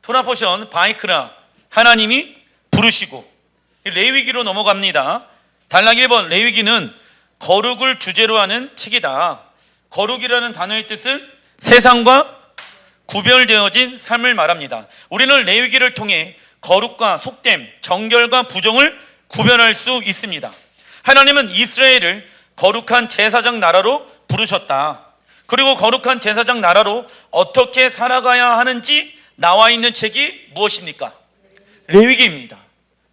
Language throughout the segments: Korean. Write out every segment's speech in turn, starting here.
토라포션 바이크라 하나님이 부르시고 레위기로 넘어갑니다. 단락 1번 레위기는 거룩을 주제로 하는 책이다. 거룩이라는 단어의 뜻은 세상과 구별되어진 삶을 말합니다. 우리는 레위기를 통해 거룩과 속됨, 정결과 부정을 구별할 수 있습니다. 하나님은 이스라엘을 거룩한 제사장 나라로 부르셨다. 그리고 거룩한 제사장 나라로 어떻게 살아가야 하는지 나와 있는 책이 무엇입니까? 레위기입니다.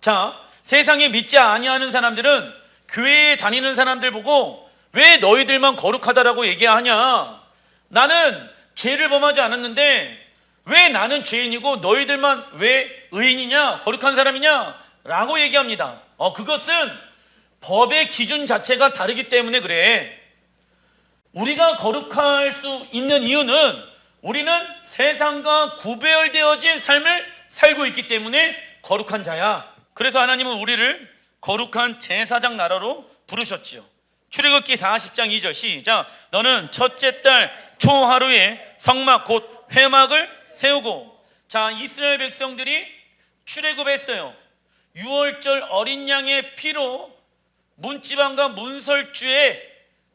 자, 세상에 믿지 아니하는 사람들은 교회에 다니는 사람들 보고 왜 너희들만 거룩하다라고 얘기하냐? 나는 죄를 범하지 않았는데 왜 나는 죄인이고 너희들만 왜 의인이냐? 거룩한 사람이냐? 라고 얘기합니다. 그것은 법의 기준 자체가 다르기 때문에 그래. 우리가 거룩할 수 있는 이유는 우리는 세상과 구별되어진 삶을 살고 있기 때문에 거룩한 자야. 그래서 하나님은 우리를 거룩한 제사장 나라로 부르셨지요. 출애굽기 40장 2절 시작. 너는 첫째 달 초하루에 성막 곧 회막을 세우고. 자, 이스라엘 백성들이 출애굽했어요. 유월절 어린 양의 피로 문지방과 문설주에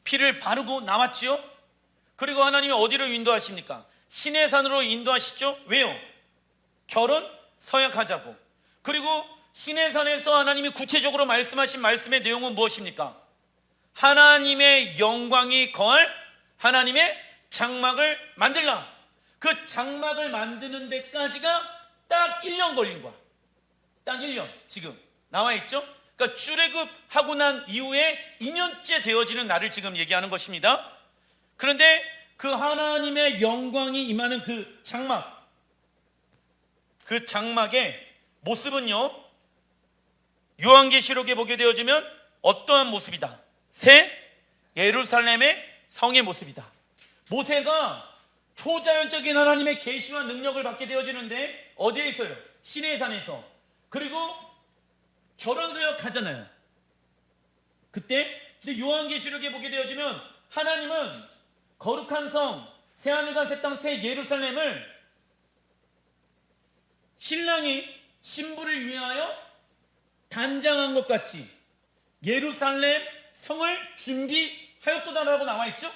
피를 바르고 나왔지요. 그리고 하나님이 어디로 인도하십니까? 시내산으로 인도하시죠. 왜요? 결혼 서약하자고. 그리고 시내산에서 하나님이 구체적으로 말씀하신 말씀의 내용은 무엇입니까? 하나님의 영광이 거할 하나님의 장막을 만들라. 그 장막을 만드는 데까지가 딱 1년 걸린 거야. 딱 1년. 지금 나와 있죠? 그러니까 출애굽하고 난 이후에 2년째 되어지는 날을 지금 얘기하는 것입니다. 그런데 그 하나님의 영광이 임하는 그 장막, 그 장막의 모습은요, 요한계시록에 보게 되어지면 어떠한 모습이다? 새 예루살렘의 성의 모습이다. 모세가 초자연적인 하나님의 계시와 능력을 받게 되어지는데 어디에 있어요? 시내산에서. 그리고 결혼서역 하잖아요. 그때 근데 요한계시록에 보게 되어지면 하나님은 거룩한 성, 새하늘과 새 땅, 새 예루살렘을 신랑이 신부를 위하여 단장한 것 같이 예루살렘 성을 준비하였도다라고 나와 있죠?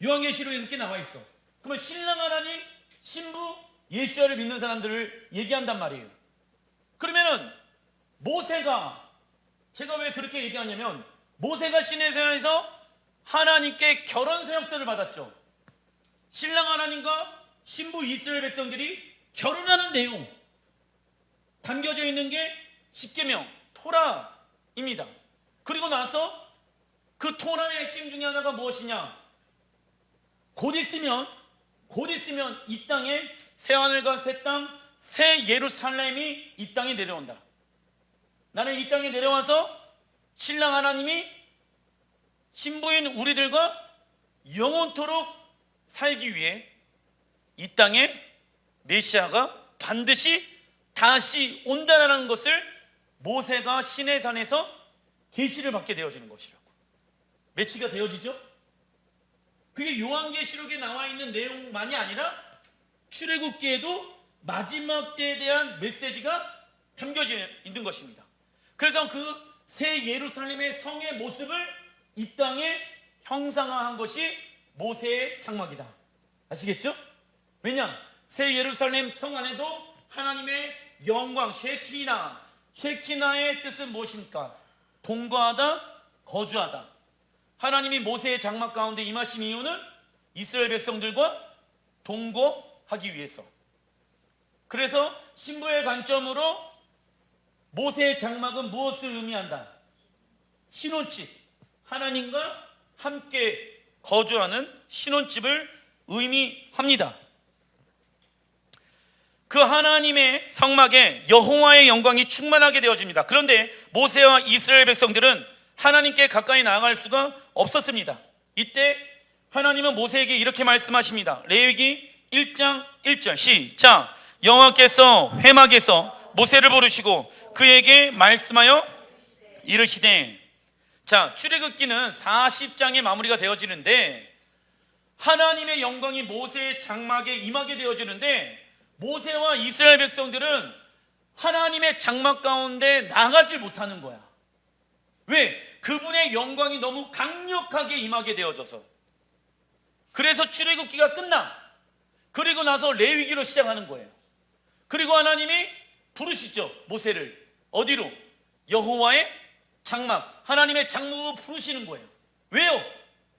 요한계시록에 그렇게 나와 있어. 그러면 신랑 하나님, 신부 예수야를 믿는 사람들을 얘기한단 말이에요. 그러면은 모세가, 제가 왜 그렇게 얘기하냐면 모세가 시내산에서 하나님께 결혼 서약서를 받았죠. 신랑 하나님과 신부 이스라엘 백성들이 결혼하는 내용 담겨져 있는 게 십계명 토라입니다. 그리고 나서 그 토라의 핵심 중에 하나가 무엇이냐? 곧 있으면 이 땅에 새 하늘과 새 땅, 새 예루살렘이 이 땅에 내려온다. 나는 이 땅에 내려와서 신랑 하나님이 신부인 우리들과 영원토록 살기 위해 이 땅에 메시아가 반드시 다시 온다라는 것을 모세가 시내산에서 계시를 받게 되어지는 것이라고. 매치가 되어지죠? 그게 요한계시록에 나와 있는 내용만이 아니라 출애굽기에도 마지막 때에 대한 메시지가 담겨져 있는 것입니다. 그래서 그 새 예루살렘의 성의 모습을 이 땅에 형상화한 것이 모세의 장막이다. 아시겠죠? 왜냐? 새 예루살렘 성 안에도 하나님의 영광, 쉐키나의 뜻은 무엇입니까? 동거하다, 거주하다. 하나님이 모세의 장막 가운데 임하신 이유는 이스라엘 백성들과 동거하기 위해서. 그래서 신부의 관점으로 모세의 장막은 무엇을 의미한다? 신혼집, 하나님과 함께 거주하는 신혼집을 의미합니다. 그 하나님의 성막에 여호와의 영광이 충만하게 되어집니다. 그런데 모세와 이스라엘 백성들은 하나님께 가까이 나아갈 수가 없었습니다. 이때 하나님은 모세에게 이렇게 말씀하십니다. 레위기 1장 1절 시작. 여호와께서 회막에서 모세를 부르시고 그에게 말씀하여 이르시되. 자, 출애굽기는 40장에 마무리가 되어지는데 하나님의 영광이 모세의 장막에 임하게 되어지는데 모세와 이스라엘 백성들은 하나님의 장막 가운데 나가질 못하는 거야. 왜? 그분의 영광이 너무 강력하게 임하게 되어져서. 그래서 출애굽기가 끝나. 그리고 나서 레위기로 시작하는 거예요. 그리고 하나님이 부르시죠, 모세를. 어디로? 여호와의 장막, 하나님의 장막으로 부르시는 거예요. 왜요?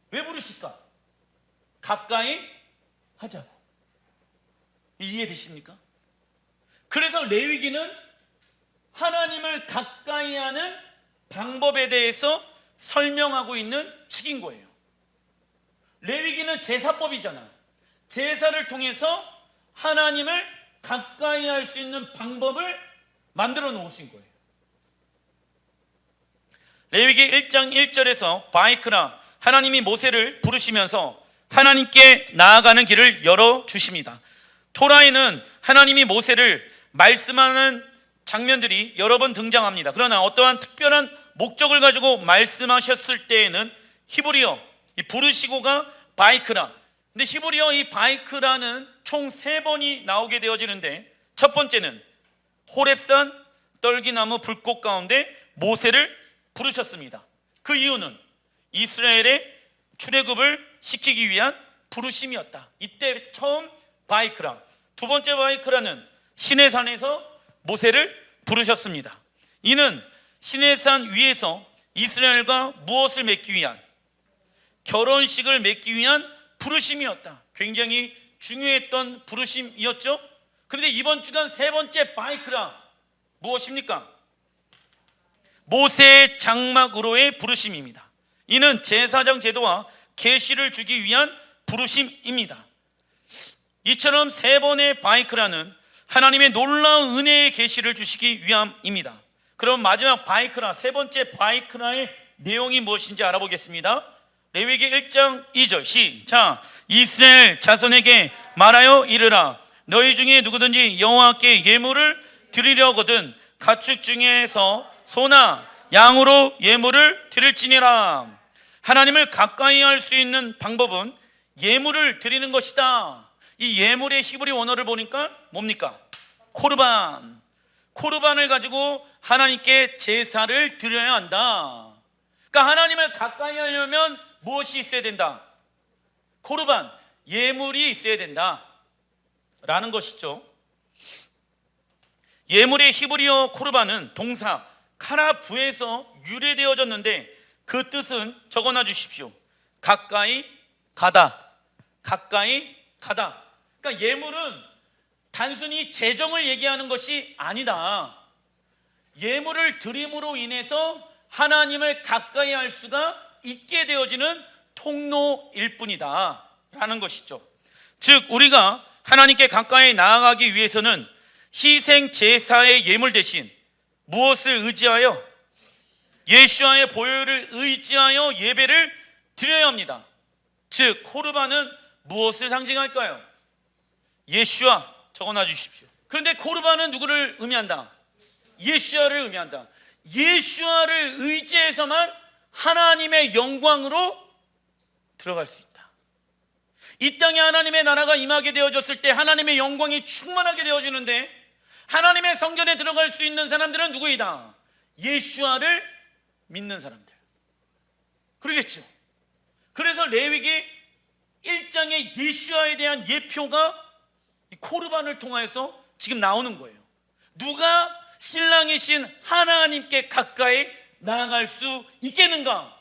왜 부르실까? 가까이 하자고. 이해되십니까? 그래서 레위기는 하나님을 가까이 하는 방법에 대해서 설명하고 있는 책인 거예요. 레위기는 제사법이잖아. 제사를 통해서 하나님을 가까이 할 수 있는 방법을 만들어 놓으신 거예요. 레위기 1장 1절에서 바이크라, 하나님이 모세를 부르시면서 하나님께 나아가는 길을 열어주십니다. 토라에는 하나님이 모세를 말씀하는 장면들이 여러 번 등장합니다. 그러나 어떠한 특별한 목적을 가지고 말씀하셨을 때에는 히브리어, 이 부르시고가 바이크라. 근데 히브리어 이 바이크라는 총 3번이 나오게 되어지는데, 첫 번째는 호렙산 떨기나무 불꽃 가운데 모세를 부르셨습니다. 그 이유는 이스라엘의 출애굽을 시키기 위한 부르심이었다. 이때 처음 바이크라. 두 번째 바이크라는 시내산에서 모세를 부르셨습니다. 이는 시내산 위에서 이스라엘과 무엇을 맺기 위한, 결혼식을 맺기 위한 부르심이었다. 굉장히 중요했던 부르심이었죠. 그런데 이번 주간 세 번째 바이크라, 무엇입니까? 모세의 장막으로의 부르심입니다. 이는 제사장 제도와 계시를 주기 위한 부르심입니다. 이처럼 세 번의 바이크라는 하나님의 놀라운 은혜의 계시를 주시기 위함입니다. 그럼 마지막 바이크라, 세 번째 바이크라의 내용이 무엇인지 알아보겠습니다. 레위기 1장 2절 시작. 이스라엘 자손에게 말하여 이르라. 너희 중에 누구든지 여호와께 예물을 드리려거든 가축 중에서 소나 양으로 예물을 드릴지니라. 하나님을 가까이 할 수 있는 방법은 예물을 드리는 것이다. 이 예물의 히브리 원어를 보니까 뭡니까? 코르반. 코르반을 가지고 하나님께 제사를 드려야 한다. 그러니까 하나님을 가까이 하려면 무엇이 있어야 된다? 코르반, 예물이 있어야 된다 라는 것이죠. 예물의 히브리어 코르반은 동사 카라부에서 유래되어졌는데 그 뜻은 적어놔 주십시오. 가까이 가다. 가까이 가다. 그러니까 예물은 단순히 재정을 얘기하는 것이 아니다. 예물을 드림으로 인해서 하나님을 가까이 할 수가 있게 되어지는 통로일 뿐이다 라는 것이죠. 즉 우리가 하나님께 가까이 나아가기 위해서는 희생 제사의 예물 대신 무엇을 의지하여? 예수와의 보혈을 의지하여 예배를 드려야 합니다. 즉 코르반은 무엇을 상징할까요? 예수와 적어놔 주십시오. 그런데 코르반은 누구를 의미한다? 예수와를 의미한다. 예수와를 의지해서만 하나님의 영광으로 들어갈 수 있다. 이 땅에 하나님의 나라가 임하게 되어졌을 때 하나님의 영광이 충만하게 되어지는데, 하나님의 성전에 들어갈 수 있는 사람들은 누구이다? 예수와를 믿는 사람들. 그러겠죠. 그래서 레위기 1장의 예수와에 대한 예표가 코르반을 통해서 지금 나오는 거예요. 누가 신랑이신 하나님께 가까이 나아갈 수 있겠는가?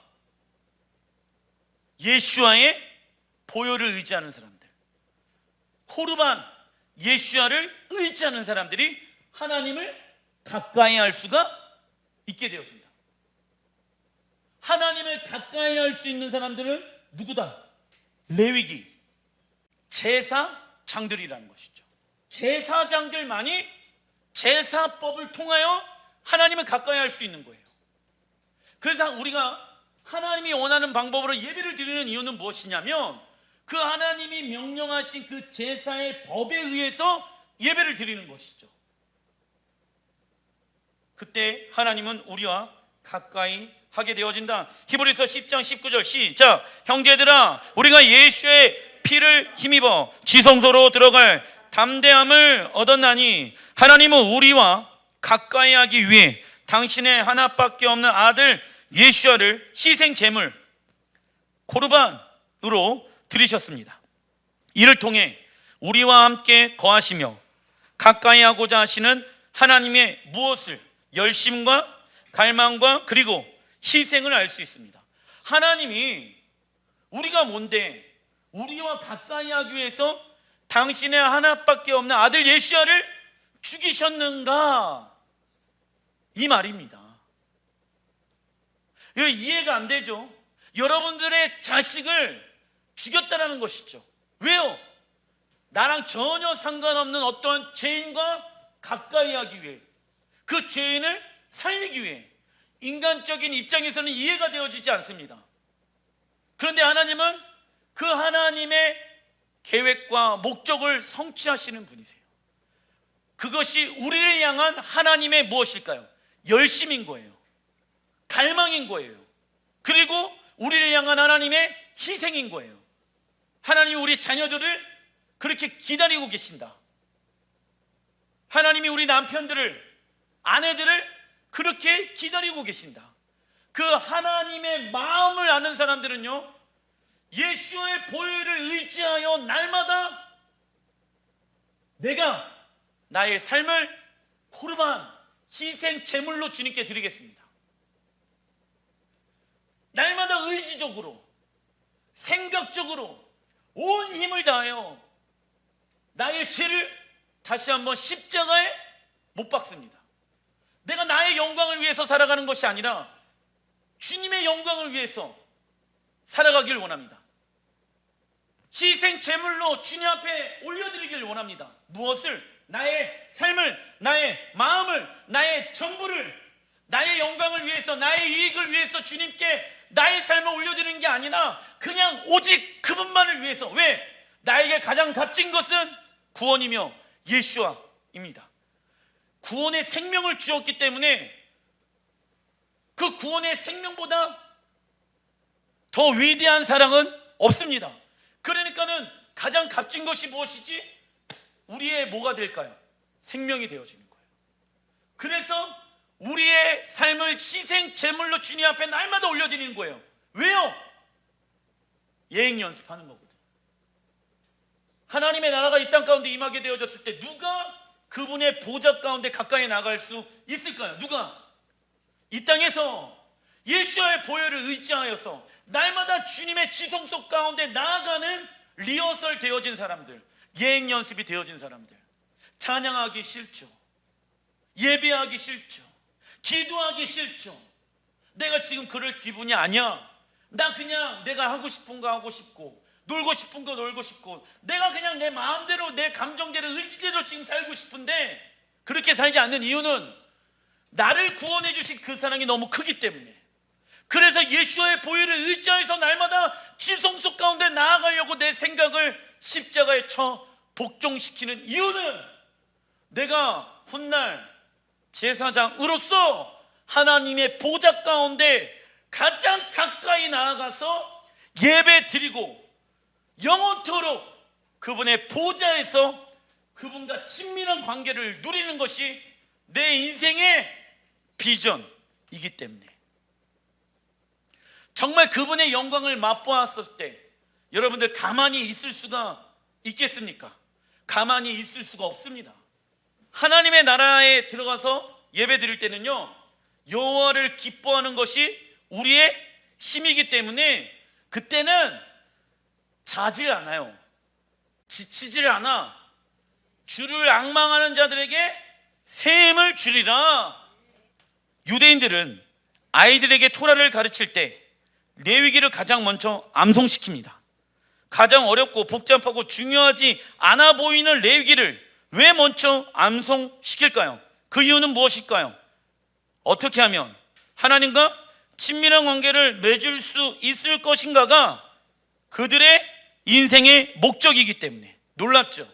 예수와의 보혈을 의지하는 사람들, 코르반, 예수와를 의지하는 사람들이 하나님을 가까이 할 수가 있게 되어진다. 하나님을 가까이 할 수 있는 사람들은 누구다? 레위기, 제사장들이라는 것이죠. 제사장들만이 제사법을 통하여 하나님을 가까이 할 수 있는 거예요. 그래서 우리가 하나님이 원하는 방법으로 예배를 드리는 이유는 무엇이냐면, 그 하나님이 명령하신 그 제사의 법에 의해서 예배를 드리는 것이죠. 그때 하나님은 우리와 가까이 하게 되어진다. 히브리서 10장 19절 시작. 형제들아, 우리가 예수의 피를 힘입어 지성소로 들어갈 담대함을 얻었나니 하나님은 우리와 가까이 하기 위해 당신의 하나밖에 없는 아들 예수야를 희생 제물 고르반으로 드리셨습니다. 이를 통해 우리와 함께 거하시며 가까이 하고자 하시는 하나님의 무엇을 열심과 갈망과 그리고 희생을 알 수 있습니다. 하나님이 우리가 뭔데 우리와 가까이 하기 위해서 당신의 하나밖에 없는 아들 예수야를 죽이셨는가, 이 말입니다. 이해가 안 되죠? 여러분들의 자식을 죽였다는 것이죠. 왜요? 나랑 전혀 상관없는 어떤 죄인과 가까이 하기 위해, 그 죄인을 살리기 위해. 인간적인 입장에서는 이해가 되어지지 않습니다. 그런데 하나님은 그 하나님의 계획과 목적을 성취하시는 분이세요. 그것이 우리를 향한 하나님의 무엇일까요? 열심인 거예요. 갈망인 거예요. 그리고 우리를 향한 하나님의 희생인 거예요. 하나님이 우리 자녀들을 그렇게 기다리고 계신다. 하나님이 우리 남편들을, 아내들을 그렇게 기다리고 계신다. 그 하나님의 마음을 아는 사람들은요, 예수의 보혈을 의지하여 날마다 내가 나의 삶을 고르반 희생 제물로 주님께 드리겠습니다. 날마다 의지적으로, 생각적으로 온 힘을 다하여 나의 죄를 다시 한번 십자가에 못 박습니다. 내가 나의 영광을 위해서 살아가는 것이 아니라 주님의 영광을 위해서 살아가길 원합니다. 희생 제물로 주님 앞에 올려드리길 원합니다. 무엇을? 나의 삶을, 나의 마음을, 나의 전부를, 나의 영광을 위해서, 나의 이익을 위해서 주님께 나의 삶을 올려드리는 게 아니라 그냥 오직 그분만을 위해서. 왜? 나에게 가장 값진 것은 구원이며 예수와입니다. 구원의 생명을 주었기 때문에 그 구원의 생명보다 더 위대한 사랑은 없습니다. 그러니까는 가장 값진 것이 무엇이지? 우리의 뭐가 될까요? 생명이 되어지는 거예요. 그래서 우리의 삶을 희생 제물로 주님 앞에 날마다 올려드리는 거예요. 왜요? 예행 연습하는 거거든요. 하나님의 나라가 이 땅 가운데 임하게 되어졌을 때 누가 그분의 보좌 가운데 가까이 나갈 수 있을까요? 누가? 이 땅에서 예수의 보혈을 의지하여서 날마다 주님의 지성소 가운데 나아가는 리허설 되어진 사람들, 예행 연습이 되어진 사람들. 찬양하기 싫죠. 예배하기 싫죠. 기도하기 싫죠. 내가 지금 그럴 기분이 아니야. 나 그냥 내가 하고 싶은 거 하고 싶고, 놀고 싶은 거 놀고 싶고, 내가 그냥 내 마음대로, 내 감정대로, 의지대로 지금 살고 싶은데 그렇게 살지 않는 이유는 나를 구원해 주신 그 사랑이 너무 크기 때문에. 그래서 예수의 보혈을 의지해서 날마다 지성소 가운데 나아가려고 내 생각을 십자가에 쳐 복종시키는 이유는 내가 훗날 제사장으로서 하나님의 보좌 가운데 가장 가까이 나아가서 예배 드리고 영원토록 그분의 보좌에서 그분과 친밀한 관계를 누리는 것이 내 인생의 비전이기 때문에. 정말 그분의 영광을 맛보았을 때 여러분들 가만히 있을 수가 있겠습니까? 가만히 있을 수가 없습니다. 하나님의 나라에 들어가서 예배 드릴 때는요, 여호와를 기뻐하는 것이 우리의 힘이기 때문에 그때는 자질 않아요. 지치질 않아. 주를 앙망하는 자들에게 새 힘을 주리라. 유대인들은 아이들에게 토라를 가르칠 때 레위기를 가장 먼저 암송시킵니다. 가장 어렵고 복잡하고 중요하지 않아 보이는 레위기를 왜 먼저 암송시킬까요? 그 이유는 무엇일까요? 어떻게 하면 하나님과 친밀한 관계를 맺을 수 있을 것인가가 그들의 인생의 목적이기 때문에. 놀랍죠?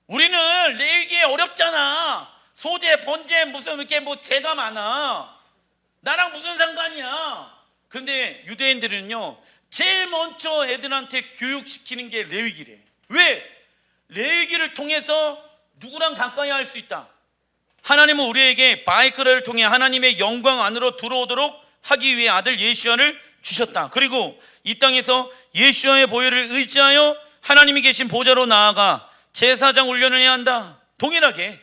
우리는 레위기 어렵잖아. 소재, 번제, 무슨 이렇게 뭐 죄가 많아. 나랑 무슨 상관이야. 그런데 유대인들은요, 제일 먼저 애들한테 교육시키는 게 레위기래. 왜? 레위기를 통해서 누구랑 가까이 할 수 있다. 하나님은 우리에게 바이크를 통해 하나님의 영광 안으로 들어오도록 하기 위해 아들 예수야를 주셨다. 그리고 이 땅에서 예수야의 보혈을 의지하여 하나님이 계신 보좌로 나아가 제사장 훈련을 해야 한다. 동일하게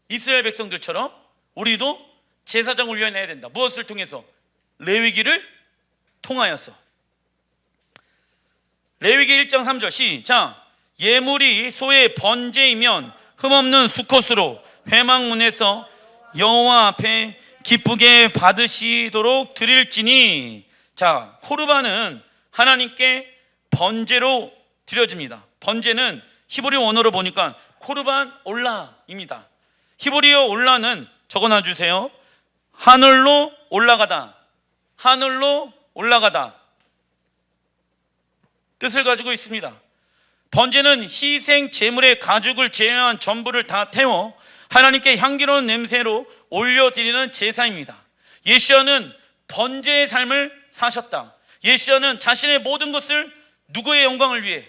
이스라엘 백성들처럼 우리도 제사장 훈련을 해야 된다. 무엇을 통해서? 레위기를 통하여서. 레위기 1장 3절 시작. 예물이 소의 번제이면 흠없는 수컷으로 회막문에서 여호와 앞에 기쁘게 받으시도록 드릴지니. 자, 코르반은 하나님께 번제로 드려집니다. 번제는 히브리 원어로 보니까 코르반 올라입니다. 히브리어 올라는 적어놔 주세요. 하늘로 올라가다, 하늘로 올라가다 뜻을 가지고 있습니다. 번제는 희생 제물의 가죽을 제외한 전부를 다 태워 하나님께 향기로운 냄새로 올려드리는 제사입니다. 예수야는 번제의 삶을 사셨다. 예수야는 자신의 모든 것을 누구의 영광을 위해?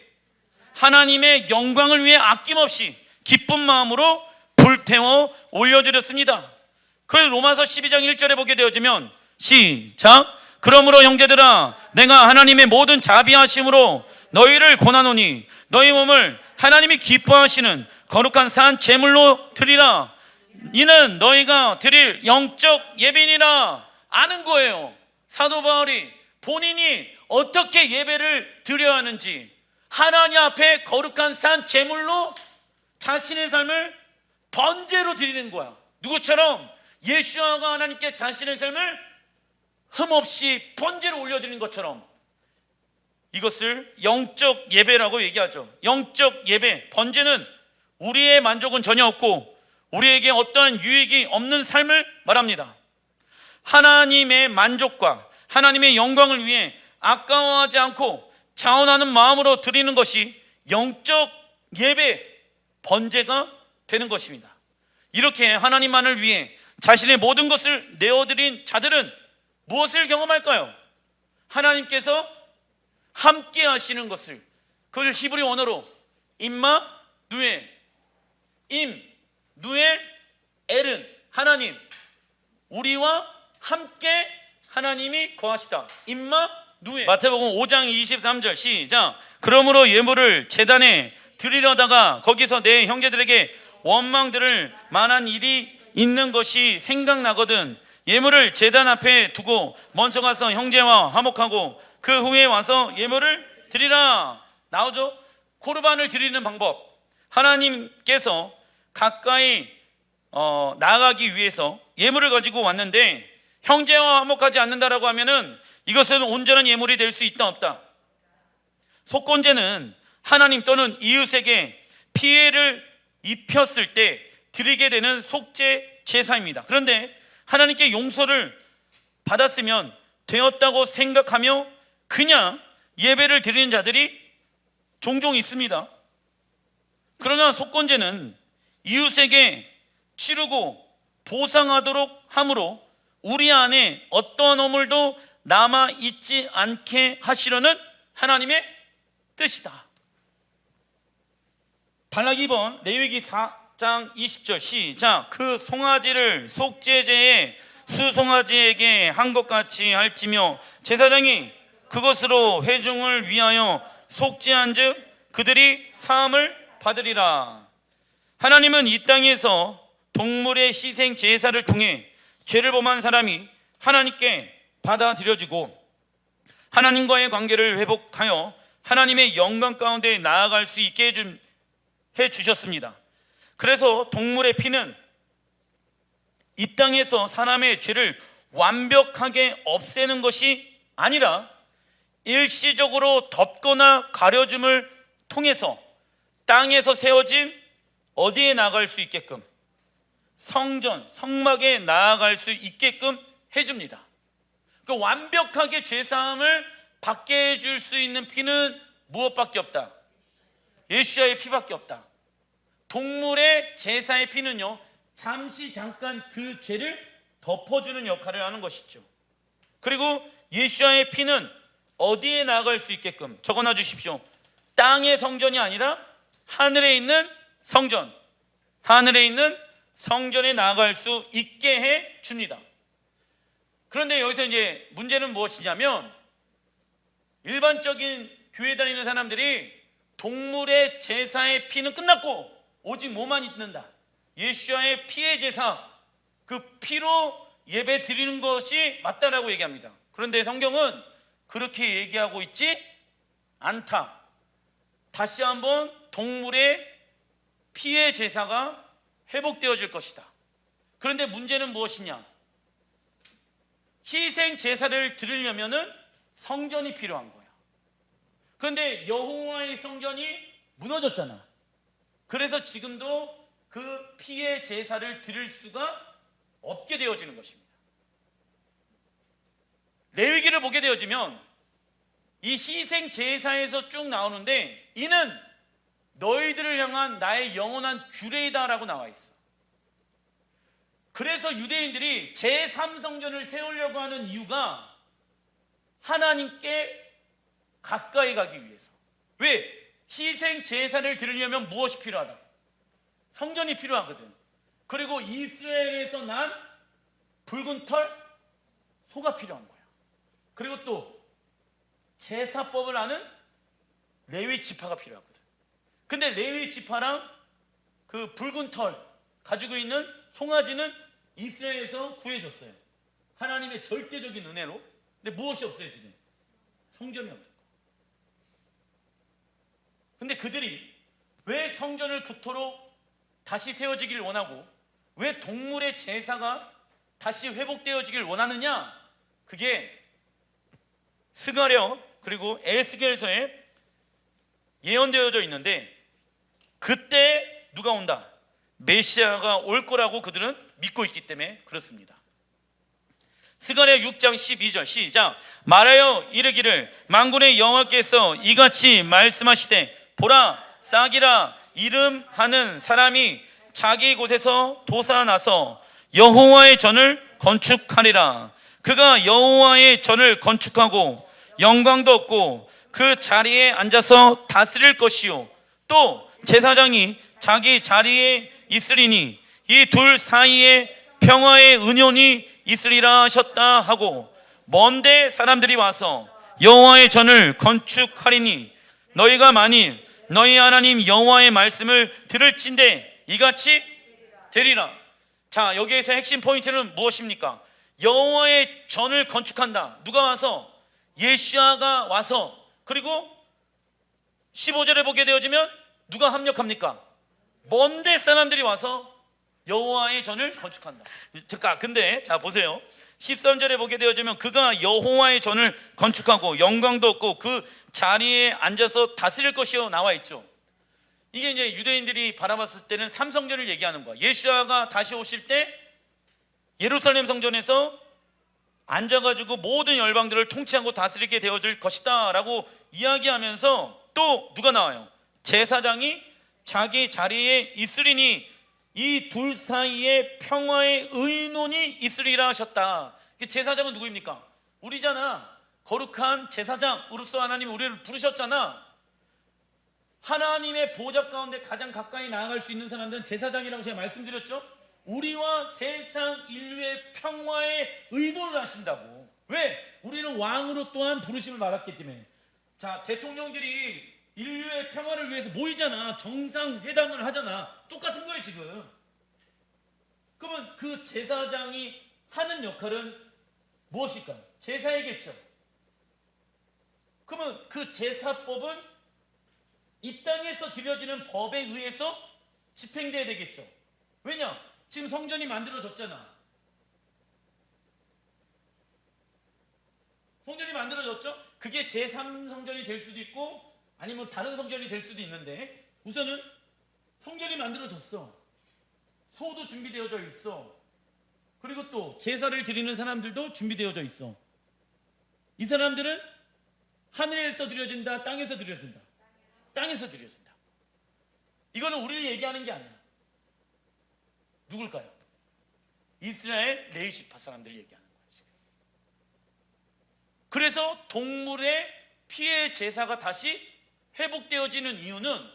하나님의 영광을 위해 아낌없이 기쁜 마음으로 불태워 올려드렸습니다. 그래서 로마서 12장 1절에 보게 되어지면 시작. 그러므로 형제들아, 내가 하나님의 모든 자비하심으로 너희를 권하노니 너희 몸을 하나님이 기뻐하시는 거룩한 산 제물로 드리라. 이는 너희가 드릴 영적 예배니라. 아는 거예요. 사도 바울이 본인이 어떻게 예배를 드려야 하는지, 하나님 앞에 거룩한 산 제물로 자신의 삶을 번제로 드리는 거야. 누구처럼? 예수야가 하나님께 자신의 삶을 흠없이 번제로 올려드리는 것처럼. 이것을 영적 예배라고 얘기하죠. 영적 예배, 번제는 우리의 만족은 전혀 없고 우리에게 어떠한 유익이 없는 삶을 말합니다. 하나님의 만족과 하나님의 영광을 위해 아까워하지 않고 자원하는 마음으로 드리는 것이 영적 예배, 번제가 되는 것입니다. 이렇게 하나님만을 위해 자신의 모든 것을 내어드린 자들은 무엇을 경험할까요? 하나님께서 함께 하시는 것을, 그걸 히브리 원어로 임마 누엘, 임 누엘 엘은 하나님, 우리와 함께 하나님이 거하시다. 임마 누엘. 마태복음 5장 23절 시작. 그러므로 예물을 제단에 드리려다가 거기서 내 형제들에게 원망들을 만한 일이 있는 것이 생각나거든. 예물을 제단 앞에 두고 먼저 가서 형제와 화목하고 그 후에 와서 예물을 드리라. 나오죠? 코르반을 드리는 방법. 하나님께서 가까이 나아가기 위해서 예물을 가지고 왔는데 형제와 화목하지 않는다라고 하면은 이것은 온전한 예물이 될 수 있다 없다? 속건제는 하나님 또는 이웃에게 피해를 입혔을 때 드리게 되는 속죄 제사입니다. 그런데 하나님께 용서를 받았으면 되었다고 생각하며 그냥 예배를 드리는 자들이 종종 있습니다. 그러나 속건제는 이웃에게 치르고 보상하도록 함으로 우리 안에 어떠한 허물도 남아있지 않게 하시려는 하나님의 뜻이다. 발라기 2번 레위기 4장 20절 시작. 그 송아지를 속죄제의 수송아지에게 한 것 같이 할지며 제사장이 그것으로 회중을 위하여 속죄한즉 그들이 사함을 받으리라. 하나님은 이 땅에서 동물의 희생 제사를 통해 죄를 범한 사람이 하나님께 받아들여지고 하나님과의 관계를 회복하여 하나님의 영광 가운데 나아갈 수 있게 해주셨습니다. 그래서 동물의 피는 이 땅에서 사람의 죄를 완벽하게 없애는 것이 아니라 일시적으로 덮거나 가려줌을 통해서 땅에서 세워진 어디에 나아갈 수 있게끔, 성전, 성막에 나아갈 수 있게끔 해줍니다. 그 완벽하게 죄사함을 받게 해줄 수 있는 피는 무엇밖에 없다? 예수야의 피밖에 없다. 동물의 제사의 피는요, 잠깐 그 죄를 덮어주는 역할을 하는 것이죠. 그리고 예수야의 피는 어디에 나아갈 수 있게끔 적어놔 주십시오. 땅의 성전이 아니라 하늘에 있는 성전, 하늘에 있는 성전에 나아갈 수 있게 해 줍니다. 그런데 여기서 이제 문제는 무엇이냐면, 일반적인 교회 다니는 사람들이 동물의 제사의 피는 끝났고 오직 뭐만 있는다, 예수와의 피의 제사, 그 피로 예배 드리는 것이 맞다라고 얘기합니다. 그런데 성경은 그렇게 얘기하고 있지 않다. 다시 한번 동물의 피의 제사가 회복되어질 것이다. 그런데 문제는 무엇이냐? 희생 제사를 드리려면은 성전이 필요한 거야. 그런데 여호와의 성전이 무너졌잖아. 그래서 지금도 그 피의 제사를 드릴 수가 없게 되어지는 것입니다. 레위기를 보게 되어지면 이 희생 제사에서 쭉 나오는데, 이는 너희들을 향한 나의 영원한 규례이다라고 나와 있어. 그래서 유대인들이 제3성전을 세우려고 하는 이유가 하나님께 가까이 가기 위해서. 왜? 희생 제사를 드리려면 무엇이 필요하다? 성전이 필요하거든. 그리고 이스라엘에서 난 붉은 털, 소가 필요한 거야. 그리고 또 제사법을 아는 레위 지파가 필요하거든. 근데 레위 지파랑 그 붉은 털 가지고 있는 송아지는 이스라엘에서 구해줬어요. 하나님의 절대적인 은혜로. 근데 무엇이 없어요 지금? 성전이 없는 거. 근데 그들이 왜 성전을 그토록 다시 세워지길 원하고, 왜 동물의 제사가 다시 회복되어지길 원하느냐? 그게 스가랴 그리고 에스겔서에 예언되어져 있는데, 그때 누가 온다? 메시아가 올 거라고 그들은 믿고 있기 때문에 그렇습니다. 스가랴 6장 12절 시작. 말하여 이르기를 만군의 여호와께서 이같이 말씀하시되, 보라, 싹이라 이름하는 사람이 자기 곳에서 솟아나서 여호와의 전을 건축하리라. 그가 여호와의 전을 건축하고 영광도 얻고 그 자리에 앉아서 다스릴 것이요, 또 제사장이 자기 자리에 있으리니 이 둘 사이에 평화의 은연이 있으리라 하셨다 하고, 먼데 사람들이 와서 여호와의 전을 건축하리니 너희가 만일 너희 하나님 여호와의 말씀을 들을진대 이같이 되리라. 자, 여기에서 핵심 포인트는 무엇입니까? 여호와의 전을 건축한다. 누가 와서? 예시야가 와서. 그리고 15절에 보게 되어지면 누가 합력합니까? 먼데 사람들이 와서 여호와의 전을 건축한다. 잠깐, 근데 자 보세요. 13절에 보게 되어지면 그가 여호와의 전을 건축하고 영광도 얻고 그 자리에 앉아서 다스릴 것이요 나와 있죠. 이게 이제 유대인들이 바라봤을 때는 삼성전을 얘기하는 거야. 예수야가 다시 오실 때 예루살렘 성전에서 앉아가지고 모든 열방들을 통치하고 다스리게 되어질 것이다 라고 이야기하면서, 또 누가 나와요? 제사장이 자기 자리에 있으리니 이 둘 사이에 평화의 의논이 있으리라 하셨다. 제사장은 누구입니까? 우리잖아. 거룩한 제사장, 우르스 하나님이 우리를 부르셨잖아. 하나님의 보좌 가운데 가장 가까이 나아갈 수 있는 사람들은 제사장이라고 제가 말씀드렸죠. 우리와 세상 인류의 평화의 의논을 하신다고. 왜? 우리는 왕으로 또한 부르심을 받았기 때문에. 자, 대통령들이 인류의 평화를 위해서 모이잖아. 정상회담을 하잖아. 똑같은 거예요 지금. 그러면 그 제사장이 하는 역할은 무엇일까요? 제사이겠죠. 그러면 그 제사법은 이 땅에서 드려지는 법에 의해서 집행돼야 되겠죠. 왜냐? 지금 성전이 만들어졌잖아. 성전이 만들어졌죠? 그게 제3성전이 될 수도 있고 아니면 다른 성전이 될 수도 있는데, 우선은 성전이 만들어졌어. 소도 준비되어져 있어. 그리고 또 제사를 드리는 사람들도 준비되어져 있어. 이 사람들은 하늘에서 드려진다, 땅에서 드려진다. 땅에서 드려진다. 이거는 우리를 얘기하는 게 아니야. 누굴까요? 이스라엘 레위 지파 사람들이 얘기하는 거예요. 그래서 동물의 피의 제사가 다시 회복되어지는 이유는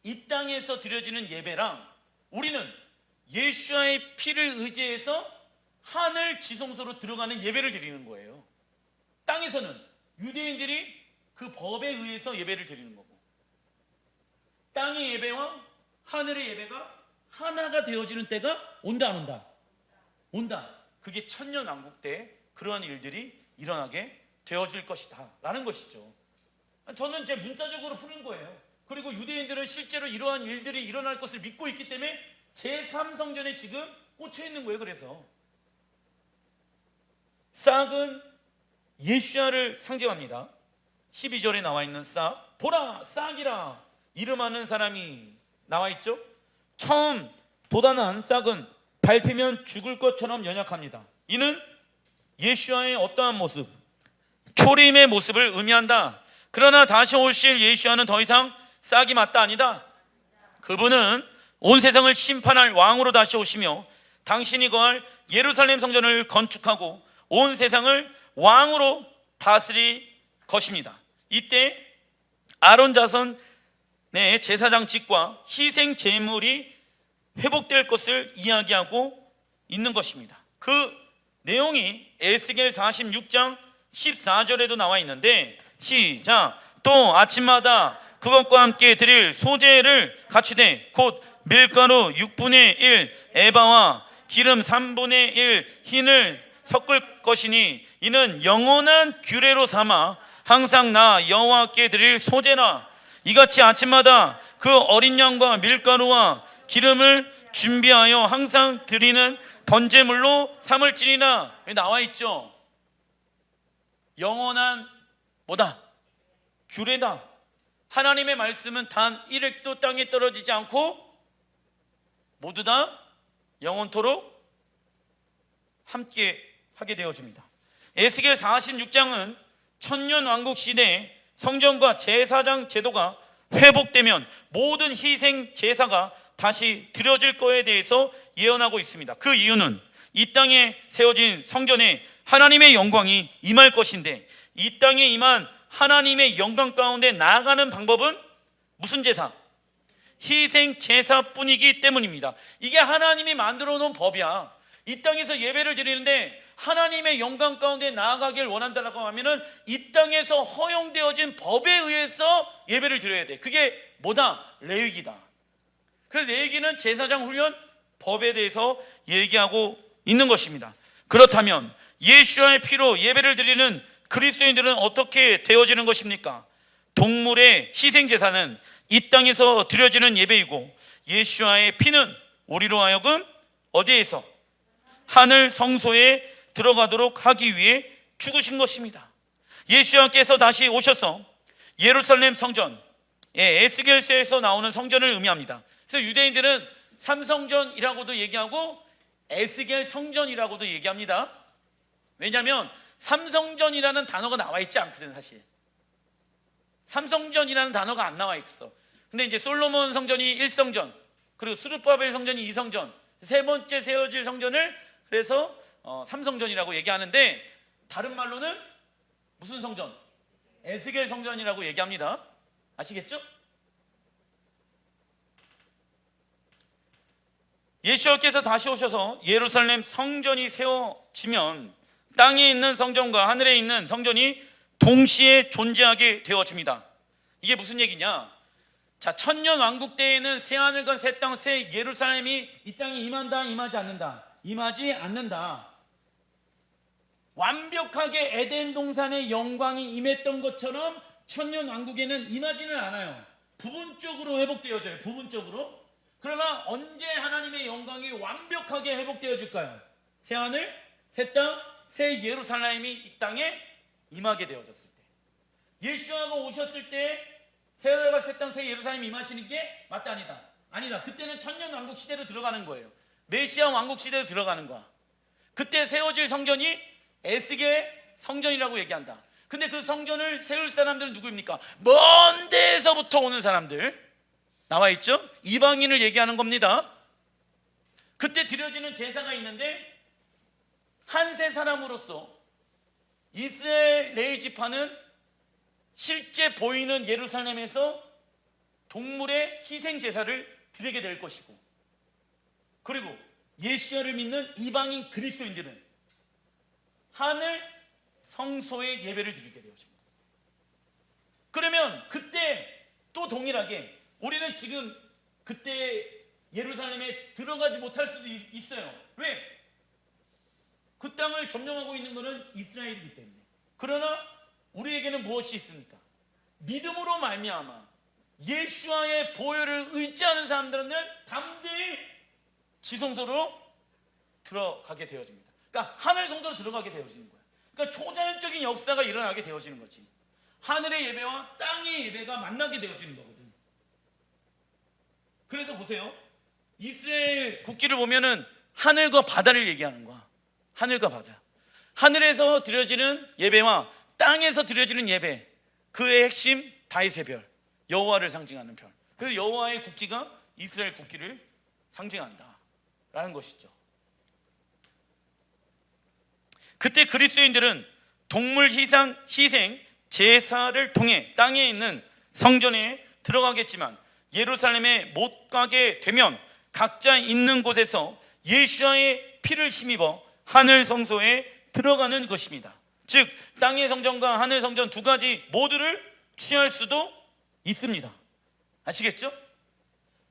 이 땅에서 드려지는 예배랑 우리는 예수와의 피를 의지해서 하늘 지성소로 들어가는 예배를 드리는 거예요. 땅에서는 유대인들이 그 법에 의해서 예배를 드리는 거고, 땅의 예배와 하늘의 예배가 하나가 되어지는 때가 온다 안 온다? 온다. 그게 천년왕국 때 그러한 일들이 일어나게 되어질 것이다 라는 것이죠. 저는 제 문자적으로 푸는 거예요. 그리고 유대인들은 실제로 이러한 일들이 일어날 것을 믿고 있기 때문에 제3성전에 지금 꽂혀 있는 거예요. 그래서 싹은 예수야를 상징합니다. 12절에 나와 있는 싹, 보라 싹이라 이름하는 사람이 나와 있죠. 처음 도단한 싹은 밟히면 죽을 것처럼 연약합니다. 이는 예수야의 어떠한 모습, 초림의 모습을 의미한다. 그러나 다시 오실 예수야는 더 이상 싹이 맞다 아니다. 그분은 온 세상을 심판할 왕으로 다시 오시며 당신이 거할 예루살렘 성전을 건축하고 온 세상을 왕으로 다스릴 것입니다. 이때 아론 자손의 제사장직과 희생 제물이 회복될 것을 이야기하고 있는 것입니다. 그 내용이 에스겔 46장 14절에도 나와 있는데, 시작. 또 아침마다 그것과 함께 드릴 소재를 갖추되 곧 밀가루 6분의 1 에바와 기름 3분의 1 흰을 섞을 것이니 이는 영원한 규례로 삼아 항상 나 여호와께 드릴 소재라. 이같이 아침마다 그 어린 양과 밀가루와 기름을 준비하여 항상 드리는 번제물로 삼을지니라. 여기 나와 있죠. 영원한 뭐다? 규례다. 하나님의 말씀은 단 1획도 땅에 떨어지지 않고 모두 다 영원토록 함께 하게 되어집니다. 에스겔 46장은 천년왕국 시대에 성전과 제사장 제도가 회복되면 모든 희생 제사가 다시 드려질 거에 대해서 예언하고 있습니다. 그 이유는 이 땅에 세워진 성전에 하나님의 영광이 임할 것인데, 이 땅에 임한 하나님의 영광 가운데 나아가는 방법은 무슨 제사? 희생 제사뿐이기 때문입니다. 이게 하나님이 만들어 놓은 법이야. 이 땅에서 예배를 드리는데 하나님의 영광 가운데 나아가길 원한다라고 하면은 이 땅에서 허용되어진 법에 의해서 예배를 드려야 돼. 그게 뭐다? 레위기다. 그 레위기는 제사장 훈련 법에 대해서 얘기하고 있는 것입니다. 그렇다면 예수와의 피로 예배를 드리는 그리스도인들은 어떻게 되어지는 것입니까? 동물의 희생 제사는 이 땅에서 드려지는 예배이고, 예수와의 피는 우리로 하여금 어디에서? 하늘 성소에 들어가도록 하기 위해 죽으신 것입니다. 예수님께서 다시 오셔서 예루살렘 성전, 에스겔서에서 나오는 성전을 의미합니다. 그래서 유대인들은 삼성전이라고도 얘기하고 에스겔 성전이라고도 얘기합니다. 왜냐하면 삼성전이라는 단어가 나와 있지 않거든. 사실 삼성전이라는 단어가 안 나와 있어. 근데 이제 솔로몬 성전이 1성전, 그리고 스룹바벨 성전이 2성전, 세 번째 세워질 성전을 그래서 삼성전이라고 얘기하는데, 다른 말로는 무슨 성전? 에스겔 성전이라고 얘기합니다. 아시겠죠? 예수께서 다시 오셔서 예루살렘 성전이 세워지면 땅에 있는 성전과 하늘에 있는 성전이 동시에 존재하게 되어집니다. 이게 무슨 얘기냐? 자, 천년 왕국 때에는 새 하늘과 새 땅, 새 예루살렘이 이 땅에 임한다, 임하지 않는다? 임하지 않는다. 완벽하게 에덴 동산의 영광이 임했던 것처럼 천년 왕국에는 임하지는 않아요. 부분적으로 회복되어져요. 부분적으로. 그러나 언제 하나님의 영광이 완벽하게 회복되어질까요? 새 하늘, 새 땅, 새 예루살렘이 이 땅에 임하게 되어졌을 때, 예수가 오셨을 때 새 하늘과 새 땅, 새 예루살렘이 임하시는 게 맞다 아니다? 아니다. 그때는 천년 왕국 시대로 들어가는 거예요. 메시아 왕국 시대로 들어가는 거야. 그때 세워질 성전이 에스겔 성전이라고 얘기한다. 근데 그 성전을 세울 사람들은 누구입니까? 먼 데에서부터 오는 사람들 나와 있죠? 이방인을 얘기하는 겁니다. 그때 드려지는 제사가 있는데, 한 세 사람으로서 이스라엘 레위 지파는 실제 보이는 예루살렘에서 동물의 희생 제사를 드리게 될 것이고, 그리고 예수를 믿는 이방인 그리스도인들은 하늘 성소의 예배를 드리게 되어집니다. 그러면 그때 또 동일하게 우리는 지금 그때 예루살렘에 들어가지 못할 수도 있어요. 왜? 그 땅을 점령하고 있는 것은 이스라엘이기 때문에. 그러나 우리에게는 무엇이 있습니까? 믿음으로 말미암아 예수와의 보혈을 의지하는 사람들은 담대히 지성소로 들어가게 되어집니다. 그러니까 하늘 성소로 들어가게 되어지는 거예요. 그러니까 초자연적인 역사가 일어나게 되어지는 거지. 하늘의 예배와 땅의 예배가 만나게 되어지는 거거든. 그래서 보세요. 이스라엘 국기를 보면은 하늘과 바다를 얘기하는 거야. 하늘과 바다. 하늘에서 드려지는 예배와 땅에서 드려지는 예배, 그의 핵심 다윗의 별, 여호와를 상징하는 별. 그래서 여호와의 국기가 이스라엘 국기를 상징한다라는 것이죠. 그때 그리스도인들은 동물 희생 제사를 통해 땅에 있는 성전에 들어가겠지만 예루살렘에 못 가게 되면 각자 있는 곳에서 예수와의 피를 힘입어 하늘 성소에 들어가는 것입니다. 즉 땅의 성전과 하늘 성전 두 가지 모두를 취할 수도 있습니다. 아시겠죠?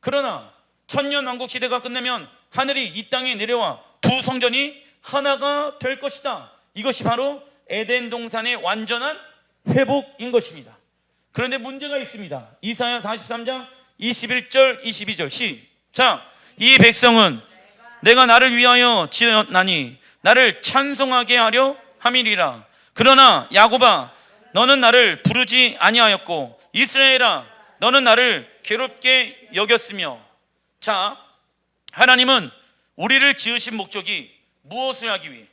그러나 천년왕국 시대가 끝나면 하늘이 이 땅에 내려와 두 성전이 하나가 될 것이다. 이것이 바로 에덴 동산의 완전한 회복인 것입니다. 그런데 문제가 있습니다. 이사야 43장 21절 22절 시작. 이 백성은 내가 나를 위하여 지었나니 나를 찬송하게 하려 함이리라. 그러나 야곱아 너는 나를 부르지 아니하였고 이스라엘아 너는 나를 괴롭게 여겼으며. 자, 하나님은 우리를 지으신 목적이 무엇을 하기 위해?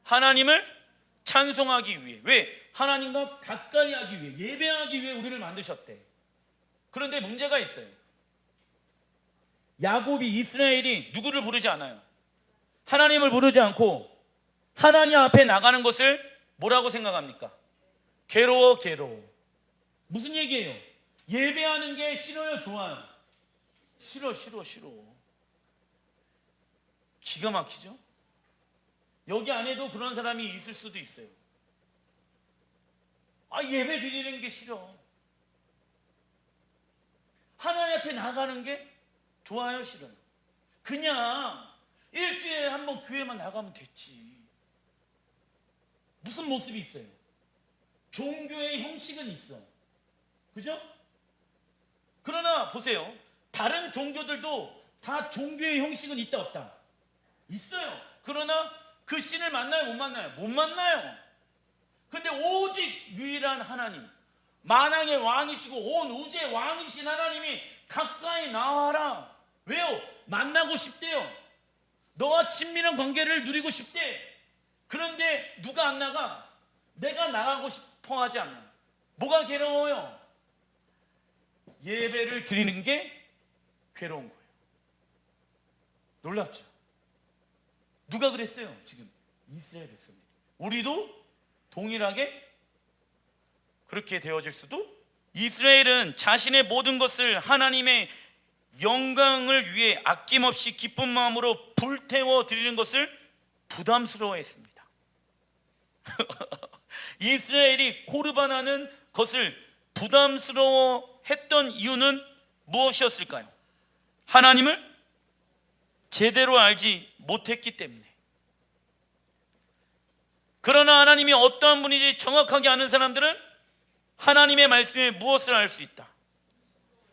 하나님을 찬송하기 위해. 왜? 하나님과 가까이 하기 위해, 예배하기 위해 우리를 만드셨대. 그런데 문제가 있어요. 야곱이, 이스라엘이 누구를 부르지 않아요. 하나님을 부르지 않고 하나님 앞에 나가는 것을 뭐라고 생각합니까? 괴로워. 무슨 얘기예요? 예배하는 게 싫어요, 좋아요? 싫어. 기가 막히죠? 여기 안에도 그런 사람이 있을 수도 있어요. 예배 드리는 게 싫어. 하나님 앞에 나가는 게 좋아요, 싫어요? 그냥 일주일에 한 번 교회만 나가면 됐지. 무슨 모습이 있어요? 종교의 형식은 있어. 그죠? 그러나 보세요. 다른 종교들도 다 종교의 형식은 있다 없다? 있어요. 그러나 그 신을 만나요, 못 만나요? 못 만나요. 근데 오직 유일한 하나님, 만왕의 왕이시고 온 우주의 왕이신 하나님이 가까이 나와라. 왜요? 만나고 싶대요. 너와 친밀한 관계를 누리고 싶대. 그런데 누가 안 나가? 내가 나가고 싶어 하지 않나. 뭐가 괴로워요? 예배를 드리는 게 괴로운 거예요. 놀랍죠? 누가 그랬어요? 지금 이스라엘 백성들이. 우리도 동일하게 그렇게 되어질 수도. 이스라엘은 자신의 모든 것을 하나님의 영광을 위해 아낌없이 기쁜 마음으로 불태워 드리는 것을 부담스러워했습니다. 이스라엘이 코르반하는 것을 부담스러워했던 이유는 무엇이었을까요? 하나님을 제대로 알지 못했기 때문에. 그러나 하나님이 어떠한 분인지 정확하게 아는 사람들은 하나님의 말씀에 무엇을 알 수 있다?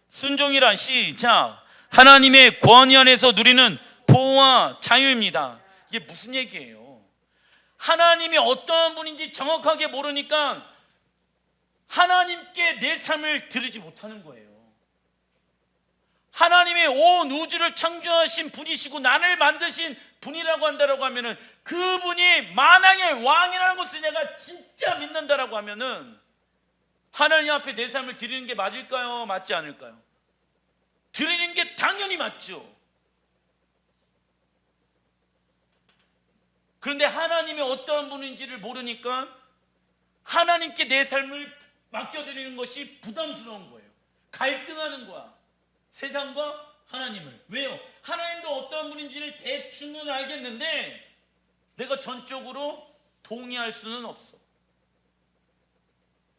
순종이란 시작. 하나님의 권위 안에서 누리는 보호와 자유입니다. 이게 무슨 얘기예요? 하나님이 어떠한 분인지 정확하게 모르니까 하나님께 내 삶을 드리지 못하는 거예요. 하나님이 온 우주를 창조하신 분이시고 나를 만드신 분이라고 한다라고 하면은, 그분이 만왕의 왕이라는 것을 내가 진짜 믿는다라고 하면은 하나님 앞에 내 삶을 드리는 게 맞을까요? 맞지 않을까요? 드리는 게 당연히 맞죠. 그런데 하나님이 어떠한 분인지를 모르니까 하나님께 내 삶을 맡겨드리는 것이 부담스러운 거예요. 갈등하는 거야. 세상과 하나님을. 왜요? 하나님도 어떠한 분인지를 대충은 알겠는데 내가 전적으로 동의할 수는 없어.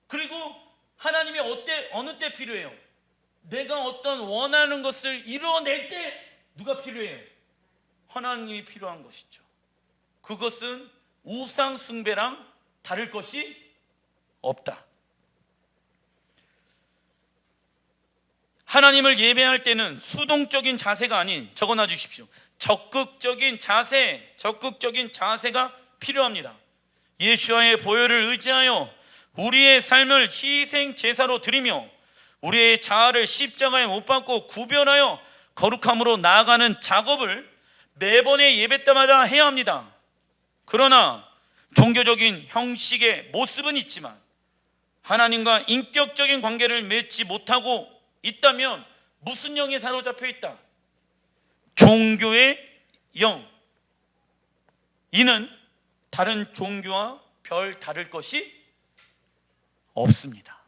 그리고 하나님이 어느 때 필요해요? 내가 어떤 원하는 것을 이루어낼 때 누가 필요해요? 하나님이 필요한 것이죠. 그것은 우상 숭배랑 다를 것이 없다. 하나님을 예배할 때는 수동적인 자세가 아닌, 적어놔 주십시오, 적극적인 자세가 필요합니다. 예수와의 보혈을 의지하여 우리의 삶을 희생 제사로 드리며 우리의 자아를 십자가에 못 박고 구별하여 거룩함으로 나아가는 작업을 매번의 예배 때마다 해야 합니다. 그러나 종교적인 형식의 모습은 있지만 하나님과 인격적인 관계를 맺지 못하고 있다면 무슨 영에 사로잡혀 있다? 종교의 영. 이는 다른 종교와 별 다를 것이 없습니다.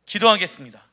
기도하겠습니다.